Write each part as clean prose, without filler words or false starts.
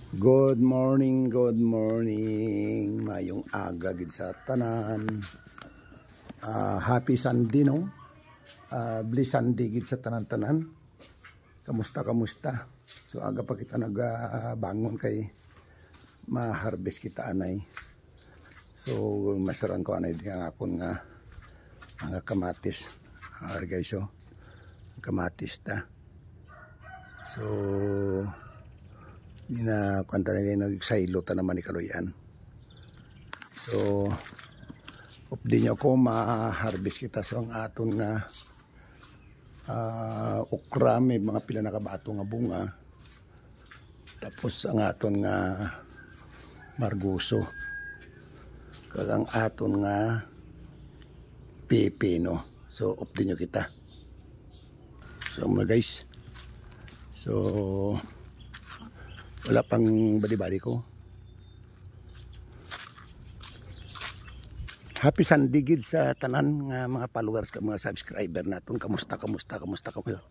Good morning, mayong aga gid sa tanan. Happy Sunday no. Bless Sunday gid sa tanan-tanan. Kamusta? So aga pa kita nagbangon kay ma-harvest kita anay. So masaran ko anay di akon nga mga kamatis. Guys, so kamatis ta. So ina kwanta na kayo nagsaylo ta naman ni Kaloyan. So updi nyo ko ma-harvest kita sa ang aton nga okra, may mga pila nakabato nga bunga. Tapos ang aton nga marguso kag ang aton nga pepe no. So updi nyo kita. So mga guys, so wala pang bali-bali ko. Happy Sunday gid sa tanan nga mga followers ka mga subscriber naton. Kamusta kayo?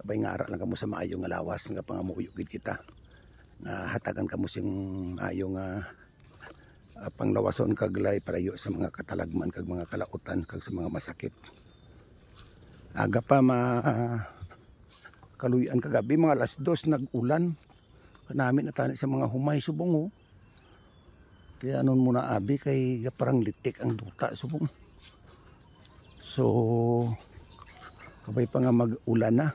Kabay nga ara lang kamo sa maayo nga lawas nga pangamuyo gid kita. Nga hatagan kamo sing maayo nga panglawason kag lay palayo sa mga katalagman kag mga kalautan kag sa mga masakit. Aga pa kaluyan kagabi mga alas 2 nag-ulan. Namin na tani sa mga humay subong oh. Kaya anon muna abi kay parang litik ang duta subong. So kabay pa nga mag-ulan na.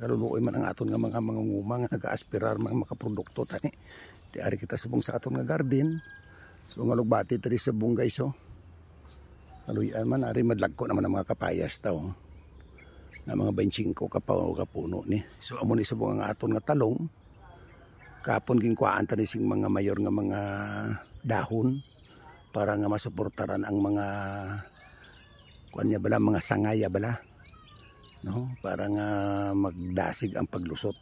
Kaluluoy man ang aton nga mga mangunguma nga nag-aaspirar mga makaprodukto tani. Ti ari kita subong sa aton nga garden. So ngalugbati tadi subong guys oh. Kaluyan man ari madlagko naman ang mga kapayas ta oh. Na mga 25 kapuno ni. So amo ni subong ang aton nga talong. Kapon ginkuhaan tani sing mga mayor nga mga dahon para nga masuportaran ang mga kuanya bala mga sangaya bala no para nga magdasig ang paglusot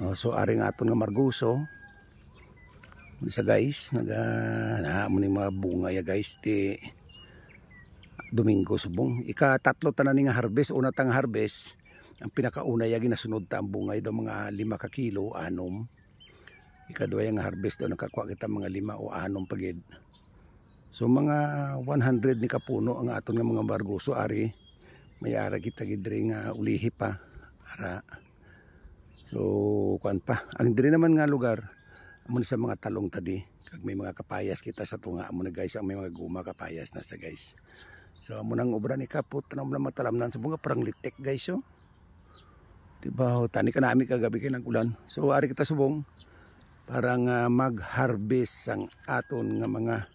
no. So ari nga aton nga marguso isa guys naga mo ni mga bunga ya guys ti Domingo subong ika-3 tanan ni nga harvest. Una tang harvest ang pinakauna ya ginasunod ta ang bungay daw mga 5 ka kilo anom. Ikaduwa yung harvest daw nakakuha kita mga 5 o 6 pagid. So mga 100 ni kapuno ang aton nga mga barguso ari. May ara kita gidre nga ulihi pa ara. So kuan pa. Ang dire naman nga lugar amo sa mga talong tadi kag may mga kapayas kita sa tunga amo na guys ang may mga guma kapayas na sa guys. So amo nang obra ni kaput tanam lang matalamnan sa bunga parang litek guys oh. Diba, tani ka namin kagabi kayo ng ulan. So ari kita subong para nga mag-harvest ang aton nga mga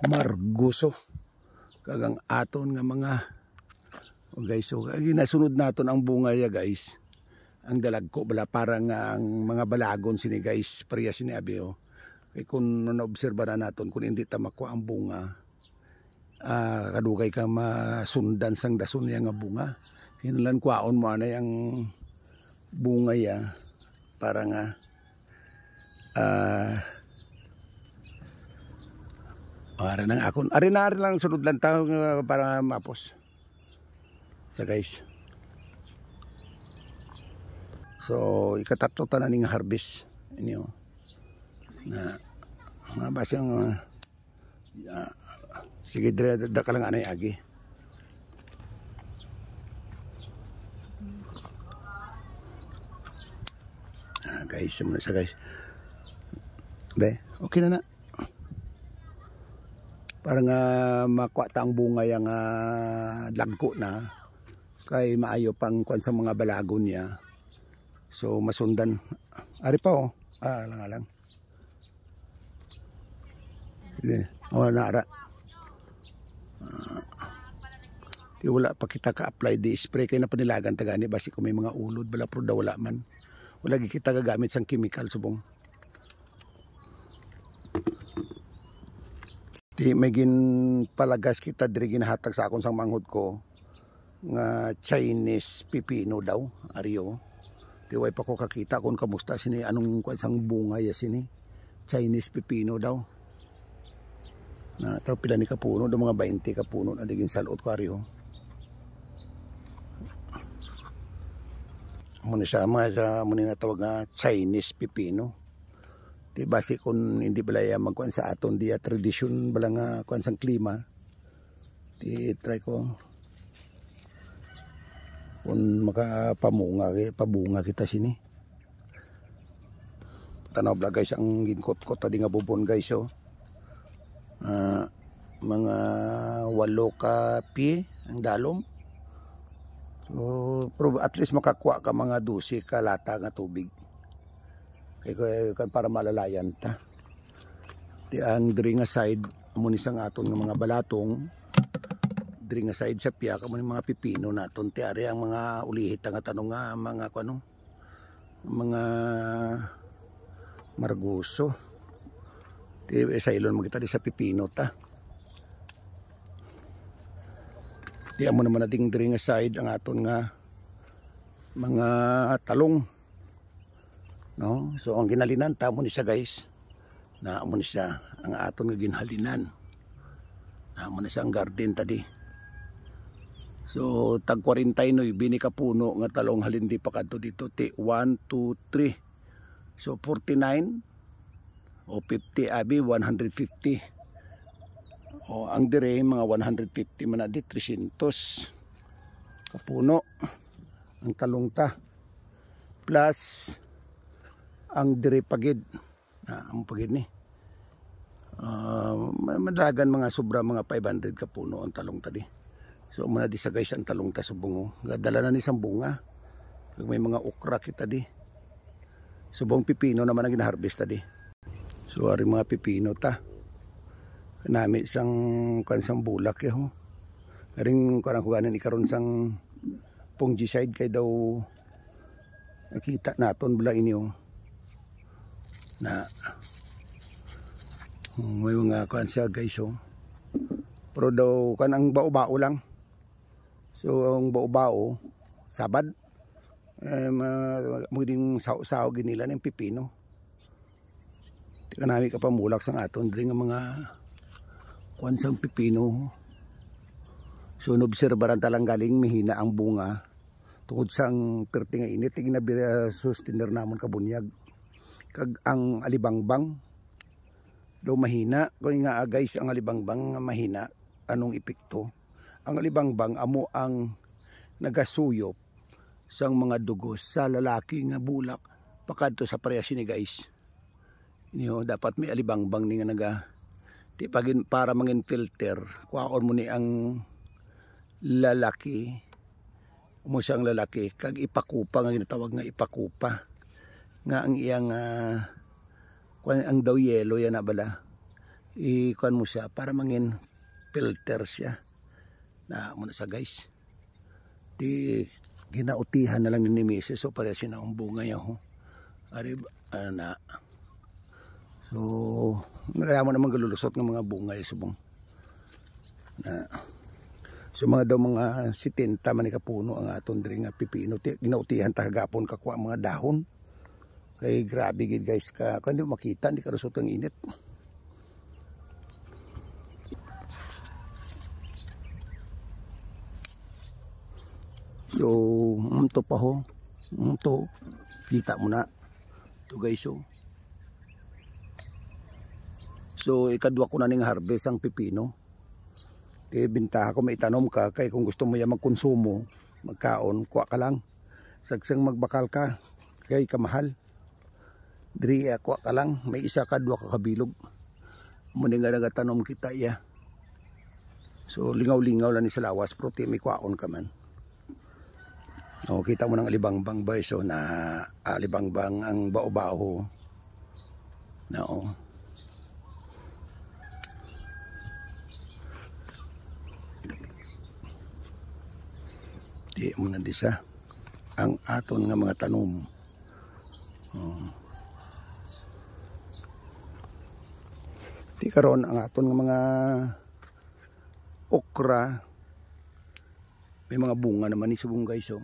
marguso kagang aton nga mga guys. So ginasunod naton ang bunga ya guys. Ang dalagko bala para nga ang mga balagon sini guys pareha sini abi oh. Kaya kung naobserba na naton kung hindi ta makuha ang bunga kadugay ka masundan sang dason yang nga bunga. Hinulan kwaon mo na yung bunga ya para nga para nang akon ari lang sunod lang tao para mapos sa guys. So ika-3 tanan ning harvest inyo na mabas yung sige dire da ka lang anay agi. Guys, muna sa guys. Be, okay na. Para nga makuha ta ang bunga yang lagko na kay maayo pang kuan sa mga balagon niya. So masundan. Ari pa oh. Lang. Sige. Oh, naara. Di wala pa kita ka-apply di spray kay na panilagan tagani basi kung may mga ulod bala pero daw wala man. Wala kita gagamit sang chemical subong. Di may palagas kita diri ginahatag sa akon sang manghod ko nga Chinese pipino daw ariyo. Di way pa ko kakita kung kamusta sini anong kuan sang bunga ya sini. Chinese pipino daw. Na taw pila ni kapuno daw mga 20 kapuno na digin salot ko ariyo. muna sa muna natawag nga Chinese pipino. Di base kung hindi balaya magkuan sa aton di tradisyon bala nga kuan sang klima. Di try ko kung pabunga kita sini. Tanaw bla guys ang ginkot-kot tadi nga bubon guys oh. Mga 8 ka pi ang dalom. So, pero at least makakuha ka mga 12 ka lata nga tubig. Kaya para malalayan ta. Di ang diri nga side amo ni sang aton nga mga balatong. Diri nga side sa piya kamo ni mga pipino naton ti ari ang mga ulihit nga tanong nga mga kuno. Mga marguso. Di sa ilon mo kita di sa pipino ta. Di amo naman nating diri nga side ang aton nga mga talong. No? So ang ginhalinan ta mo ni siya guys. Na amo ni siya ang aton nga ginhalinan. Na amo ni siya ang garden tadi. So tag 49 bini ka puno nga talong halindi pa kadto dito ti 1 2 3. So 49 o 50 abi 150. O ang dire mga 150 man di 300 kapuno ang talong ta plus ang dire pagid na ang pagid ni madagan mga sobra mga 500 kapuno ang talong tadi. So muna di sa guys ang talong ta sa bungo gadala na ni sang bunga kag may mga okra kita di subong pipino naman ang gina-harvest tadi. So ari mga pipino ta nami sang kansang bulak eh ho. Karing karang ko ganin ikaron sang fungicide kay daw nakita naton bala inyo na may mga kansa guys ho. Pero daw kanang bao-bao lang. So ang bao-bao sabad magding sao-sao ginila ng pipino. Tika nami ka pamulak sang aton diri nga mga kwansang pipino. So nobserbaran talang galing mihina ang bunga tungod sang perti nga init ginabira sustiner namon kabunyag kag ang alibangbang daw mahina kung nga guys ang alibangbang mahina anong epekto. Ang alibangbang amo ang nagasuyop sang mga dugos sa lalaki nga bulak pakadto sa parehas ni guys. Inyo dapat may alibangbang ni nga naga di pagin para mangin filter kuhaon mo ni ang lalaki mo siyang lalaki kag ipakupa nga ginatawag nga ipakupa nga ang iyang ang daw yelo yan na bala ikuan mo siya para mangin filter siya na muna sa guys di ginautihan na lang ni Mrs. So para siya na ang bunga niya ho ari na so nagala mo naman galulusot ng mga bunga subong na so mga daw mga 70 man ka puno ang aton diri nga pipino ginautihan ta kagapon kakuha mga dahon kay grabe gid guys ka kundi makita hindi ka rusot ang init. So to pa ho to kita mo na to guys oh. So ikadwa ko na ning harvest ang pipino. Kaya bintaha ko may tanom ka kay kung gusto mo ya magkonsumo, magkaon, kuha ka lang. Sagsang magbakal ka kay kamahal. Diri kuha ka lang, may isa ka dua ka kabilog. Muna nga nagatanom kita ya. So lingaw-lingaw lang ni sa lawas pero may kuhaon ka man. O, kita mo ng alibangbang ba so na alibangbang ang bao-bao. No. Di mo na disa ang aton nga mga tanom. Di karon ang aton nga mga okra may mga bunga naman ni subong guys oh.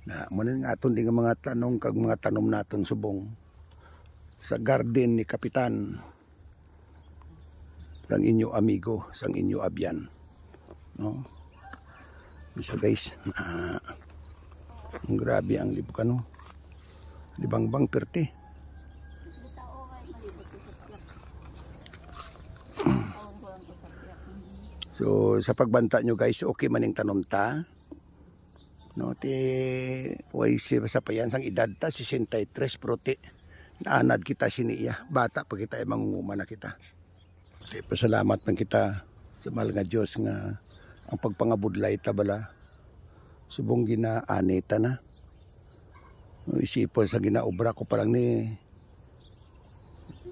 Na mo nga aton din nga mga tanong kag mga tanom naton subong sa garden ni Kapitan sang inyo amigo, sang inyo abyan. No? Isa guys Grabe ang libkan, no? Libangbang perti. So sa pagbanta nyo guys, okay maning tanom ta. No, ti way sa payan sang edad ta 63 pero ti naanad kita siniya. Bata pa kita mangunguma na kita. Ti pasalamat man kita sa mahal nga Dios nga ang pagpangabudlay ta bala subong ginaani ta na. No, isipon sa ginaobra ko pa lang ni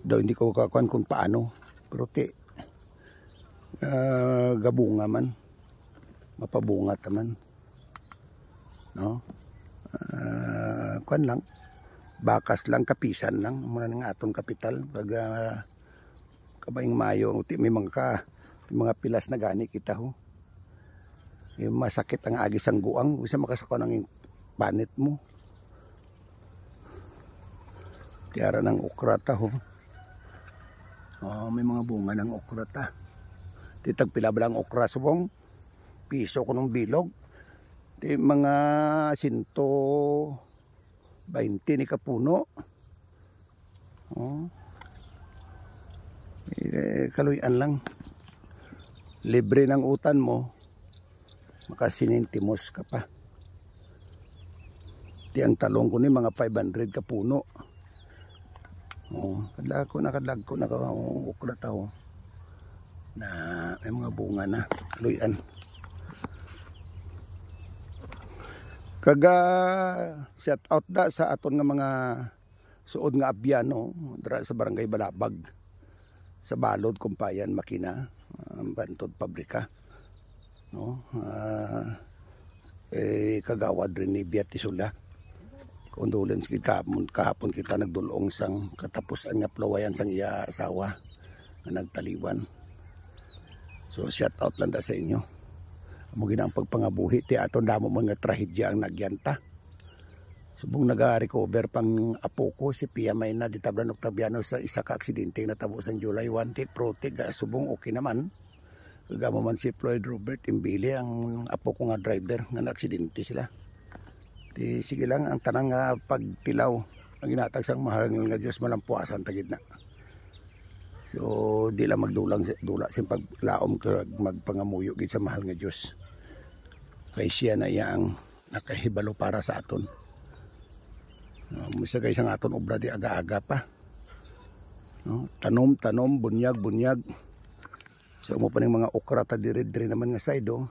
daw hindi ko kakuan kung paano pero ti gabunga man mapabunga taman, no? Kuan lang bakas lang kapisan lang muna ng atong kapital pag kabaing Mayo uti may mga pilas na gani kita ho. Yung masakit ang agi sang guang bisa makasako ng panit mo. Tiara ng okra ta ho. Oh, may mga bunga ng okra ta. Titag pila ba lang okra subong piso ko ng bilog. Di mga 120 ni kapuno. Oh. Kaluyan lang. Libre ng utan mo. Makasinintimos ka pa. Di ang talong ko ni mga 500 kapuno. Oh, kadlag ko na okra tao. Na may mga bunga na kaluyan. Kaga shout out da sa aton nga mga suod nga abyano dira sa barangay Balabag sa Balod Kumpayan Makina Bantod Pabrika, no? Kagawad rin ni Biati Sula. Condolence kahapon kita nagdulong sang katapusan nga plawayan sang iya asawa nga nagtaliwan. So shout out lang da sa inyo. Amo ginang pagpangabuhi ti aton damo mga trahedya ang nagyanta. Subong naga-recover pang apo ko si Pia Mayna di Tablan Octaviano sa isa ka aksidente nga natabo sa July 1 ti prote subong okay naman. Kagamo man si Floyd Robert Imbili ang apo ko nga driver nga naaksidente sila. Ti sige lang ang tanang nga pagtilaw ang ginatag sang mahal nga Dios malampuasan tagid na. So di lang magdulang dula sin paglaom kag magpangamuyo gid sa mahal nga Dios. Kay siya na yang nakahibalo para sa aton. Misa kay sang aton obra di aga-aga pa. No, tanom, bunyag. So mo pa ning mga okra ta diri naman nga side oh.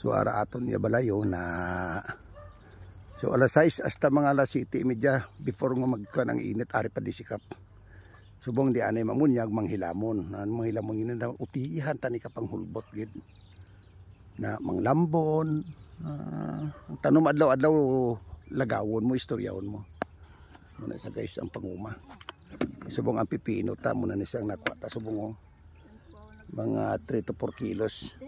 So ara aton ya balayo na so alas 6 hasta mga alas 7:30 before nga magkuan ang init ari pa disikap. Subong di anay mamunyag manghilamon. Manghilamon yun na utihan tani ka panghulbot gid. Na manglambon. Ang tanom adlaw-adlaw lagawon mo, istoryahon mo. Muna sa guys ang panguma. Subong ang pipino ta muna ni sang nakuha ta subong mga 3 to 4 kilos.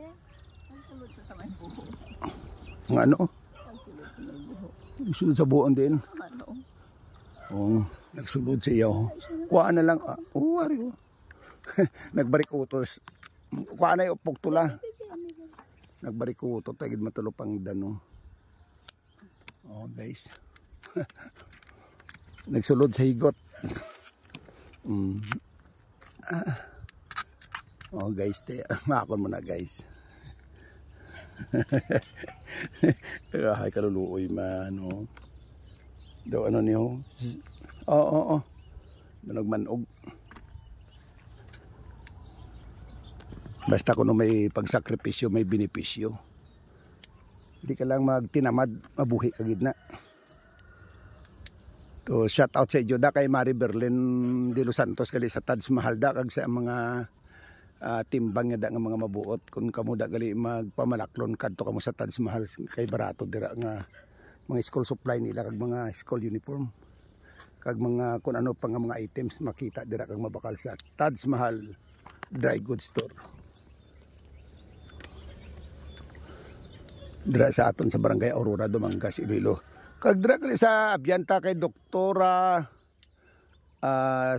Ng ano? Sulod sa buon din. Nagsulod sa iyo. Kuha na lang. Wari ko. Nagbarik utos. Kuha na yung upog tula. Nagbarik utos. Tagid matulupang dano. Oh guys. Nagsulod sa higot. Oh guys. Makakon mo na guys. Hay kaluluoy man. Oh. Daw ano niyo? Oo. Nagmanog. Basta kuno may pagsakripisyo, may benepisyo. Hindi ka lang magtinamad, mabuhi ka gid na. To shout out sa inyo da kay Mari Berlin de Los Santos kali sa Taj Mahal da kag sa mga timbang nga da nga mga mabuot kun kamo da gali magpamalaklon kadto kamo sa Taj Mahal kay barato dira nga mga school supply nila kag mga school uniform kag mga kun ano pa nga mga items makita dira kag mabakal sa Taj Mahal Dry Goods Store dira sa aton sa barangay Aurora, Dumangas, Iloilo. Kag dira kali sa abyanta kay doktora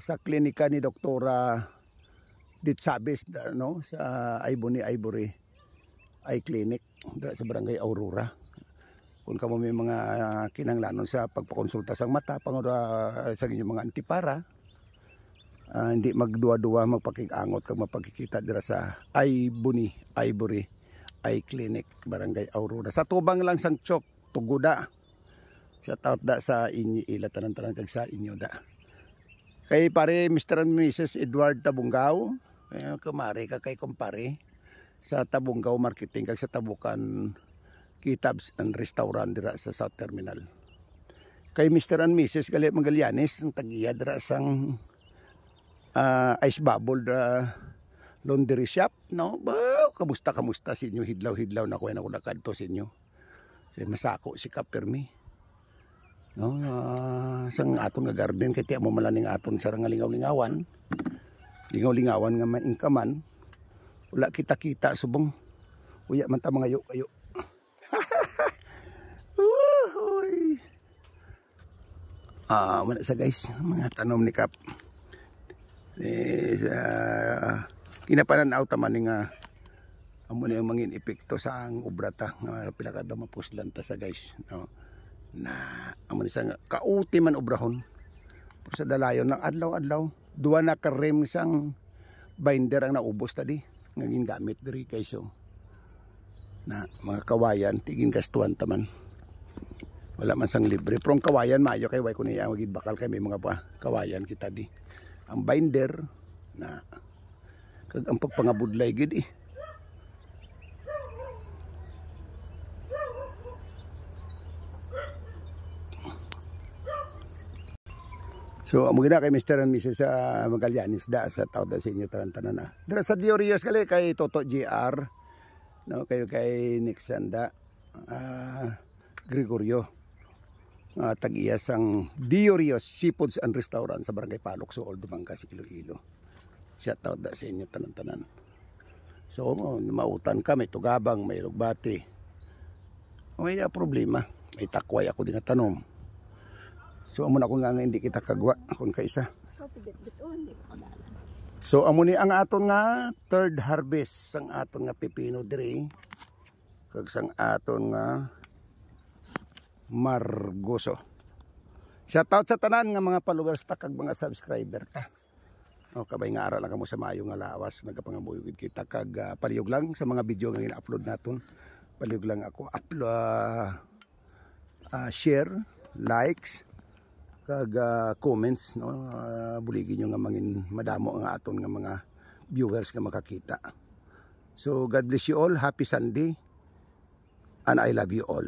sa klinika ni Doktora Ditsabes no sa Ivory Eye Clinic dira sa barangay Aurora. kung kamo may mga kinanglanon sa pagpakonsulta sa mata pangura sa inyong mga antipara, hindi magduwa-duwa magpakikangot kag mapagkikita dira sa Ivory Eye Clinic, Barangay Aurora. Sa tubang lang sang Chok, Tuguda. Shout out da sa inyo ila tanan-tanan kag sa inyo da. Kay pare Mr. and Mrs. Edward Tabungaw, kumare ka kay kumpare sa Tabungaw Marketing kag sa Tabukan Kitabs and Restaurant dira sa South Terminal. Kay Mr. and Mrs. Galit Magallanes ng tagiya dira sang ice bubble laundry shop, no? Kamusta sa inyo, hidlaw na ko na ko nakadto sa inyo. Sa masako si Kapermi. No, sang aton nga garden kay tiya mo malaning aton sa lingaw-lingawan. Lingaw-lingawan nga maingkaman. Wala kita-kita subong. Uya man ta mga kayo. Wala sa guys, mga tanom ni Kap. Kinapananaw taman nga amo na yung mangin epekto sa ang obra ta nga pinakada mapuslan ta sa guys, no, na amo ni sa kauti man obrahon sa dalayon ng adlaw-adlaw duwa na ka rim sang binder ang naubos tadi nga gingamit diri kay so na mga kawayan tigin gastuan taman wala man sang libre prong kawayan maayo kay way ko niya magid bakal kay may mga kawayan kita di ang binder na kag ang pagpangabudlay gid eh. So amo gina kay Mr. and Mrs. Magallanes da sa tawda sa inyo tanan-tanan na. Dira sa Diorios kali kay Toto GR, no, kayo kay Nixanda Gregorio. Tag-iya sang Diorios Seafoods and Restaurant sa Barangay Palok, Old Dumangas, Iloilo. Shout out da sa inyo tanan-tanan. So mautan ka, may tugabang, may lugbati. May problema, may takway ako din nga tanom. So amo na ko nga hindi kita kagwa akong kaisa. So amo ni ang aton nga third harvest sang aton nga pipino diri kag sang aton nga margoso. Shout out sa tanan nga mga followers ta kag mga subscriber ta. O kabay nga ara lang kamo sa maayo nga lawas nagapangabuyo kita kag palihog lang sa mga video nga ina-upload naton. Palihog lang ako share, likes kag comments, no, buligi nyo nga mangin madamo ang aton nga mga viewers nga makakita. So God bless you all, happy Sunday and I love you all.